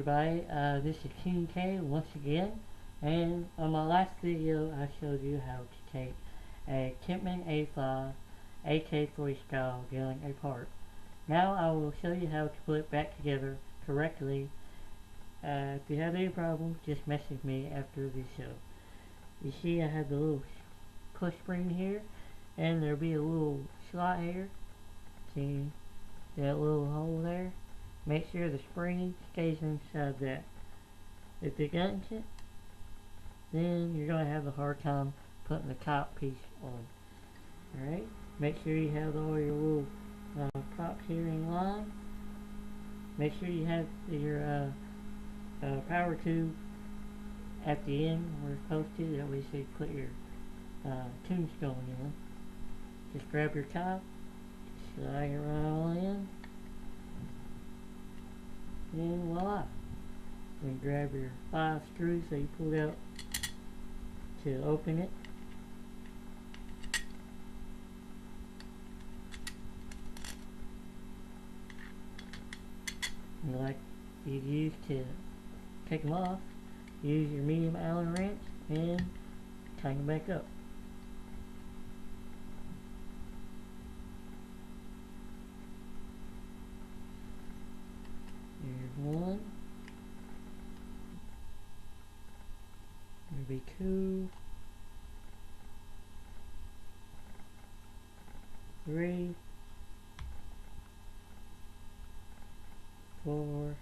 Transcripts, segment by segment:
everybody, this is King K once again, and on my last video I showed you how to take a Tippmann A5 AK-47 gun apart. Now I will show you how to put it back together correctly. If you have any problems, just message me after the show. You see I have the little push spring here, and there'll be a little slot here. See that little hole there? Make sure the spring stays inside that. If it doesn't, then you're going to have a hard time putting the top piece on. Alright, make sure you have all your little props here in line. Make sure you have your power tube at the end where it's supposed to. That way you put your tombstone in. Just grab your top, slide it right on in, and voila. Then grab your 5 screws that you pulled out to open it. And like you use to take them off, use your medium Allen wrench and tighten them back up. Here's one. There'll be 2, 3, 4,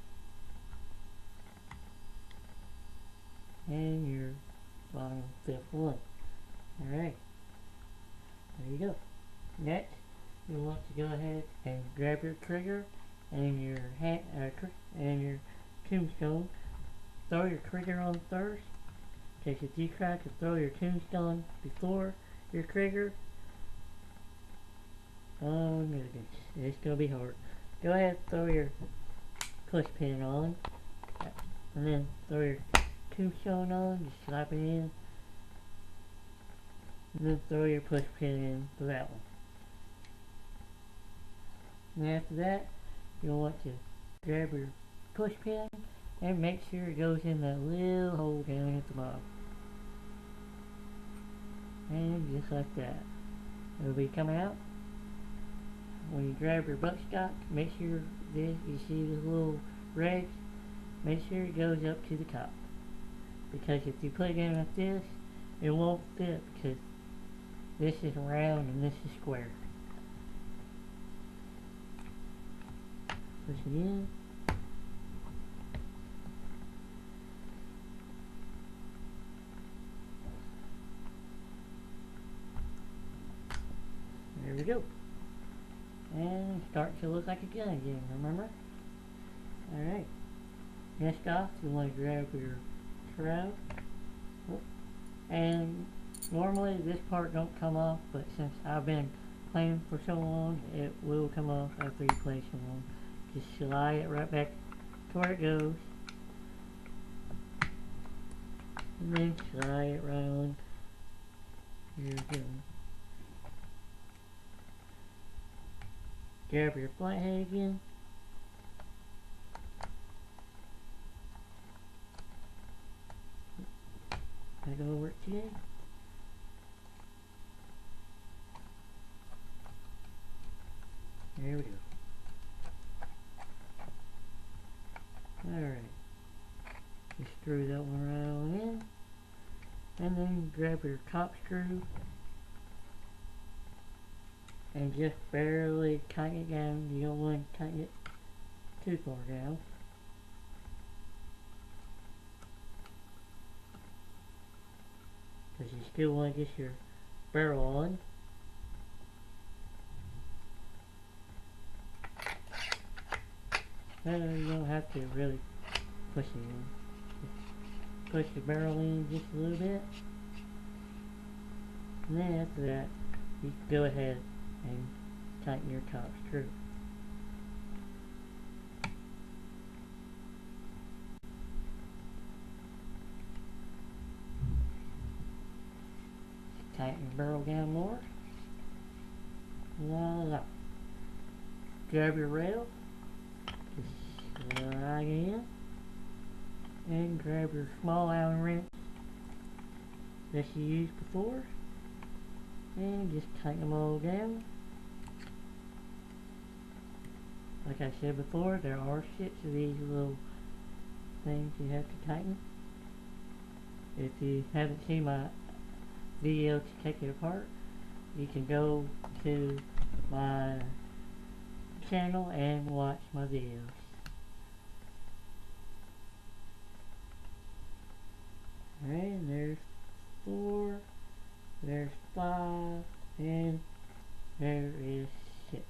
and your bottom 5th one. Alright, there you go. Next, you want to go ahead and grab your trigger and your tombstone. Throw your trigger on first, because if you try to throw your tombstone before your trigger, oh my goodness, it's going to be hard. Go ahead, throw your push pin on, and then throw your tombstone on, just slap it in, and then throw your push pin in for that one. And after that, you'll want to grab your push pin and make sure it goes in that little hole down at the bottom. And just like that, it'll be coming out. When you grab your buttstock, make sure this, you see the little red, make sure it goes up to the top. Because if you put it in like this, it won't fit, because this is round and this is square. Push it in. There we go. And start to look like a gun again, remember? Alright. Next off, you want to grab your shroud. And normally this part don't come off, but since I've been playing for so long, it will come off after you play so long. Just slide it right back to where it goes. And then slide it right on your gun. Grab your flathead again. That gonna work today? There we go. Alright. Just screw that one right on in. And then grab your top screw and just barely tighten it down. You don't want to tighten it too far down. Because you still want to get your barrel on. You don't have to really push it in. Just push the barrel in just a little bit. And then after that, you can go ahead and tighten your top screw. Tighten your barrel down more. Voila. Grab your rail, just slide in, and grab your small Allen wrench that you used before and just tighten them all down. Like I said before, there are 6 of these little things you have to tighten. If you haven't seen my video to take it apart, you can go to my channel and watch my videos. Alright, there's 4, there's 5, and there is 6.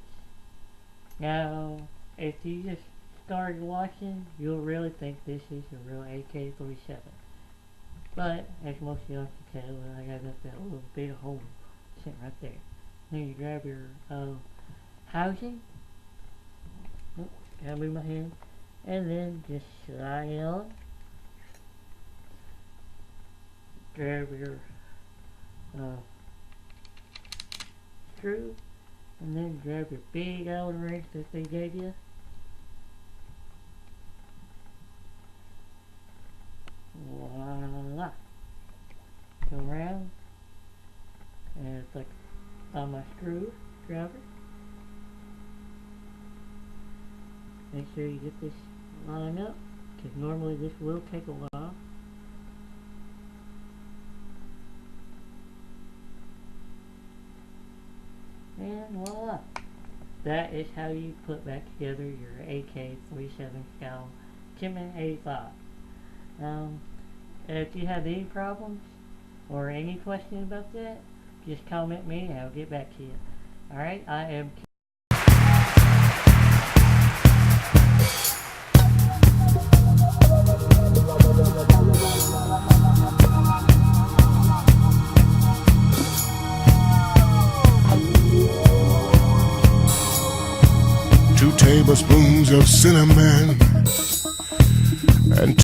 Now, if you just started watching, you'll really think this is a real AK-47. But, as most of y'all can tell, I got that little big hole sitting right there. Then you grab your housing. Oh, gotta move my hand. And then just slide it on. Grab your screw. And then grab your big Allen wrench that they gave you. Voila! Go around, and it's like on my screwdriver. Make sure you get this lined up, because normally this will take a while. And voila! That is how you put back together your AK-47 style Tippmann 85. If you have any problems or any questions about that, just comment me and I'll get back to you. Alright, I am Two tablespoons of cinnamon and